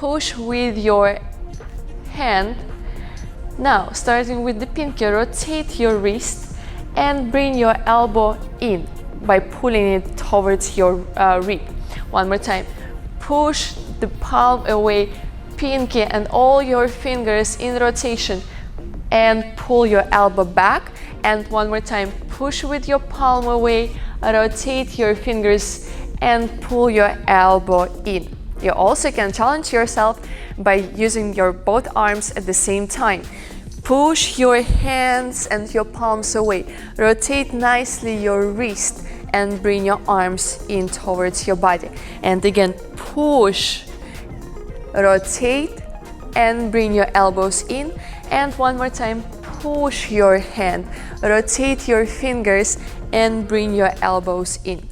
push with your hand. Now, starting with the pinky, rotate your wrist and bring your elbow in by pulling it towards your rib. One more time. Push the palm away, pinky and all your fingers in rotation, and pull your elbow back. And one more time, push with your palm away, rotate your fingers and pull your elbow in. You also can challenge yourself by using your both arms at the same time. Push your hands and your palms away. Rotate nicely your wrist and bring your arms in towards your body. And again, push, rotate and bring your elbows in. And one more time, push your hand, rotate your fingers and bring your elbows in.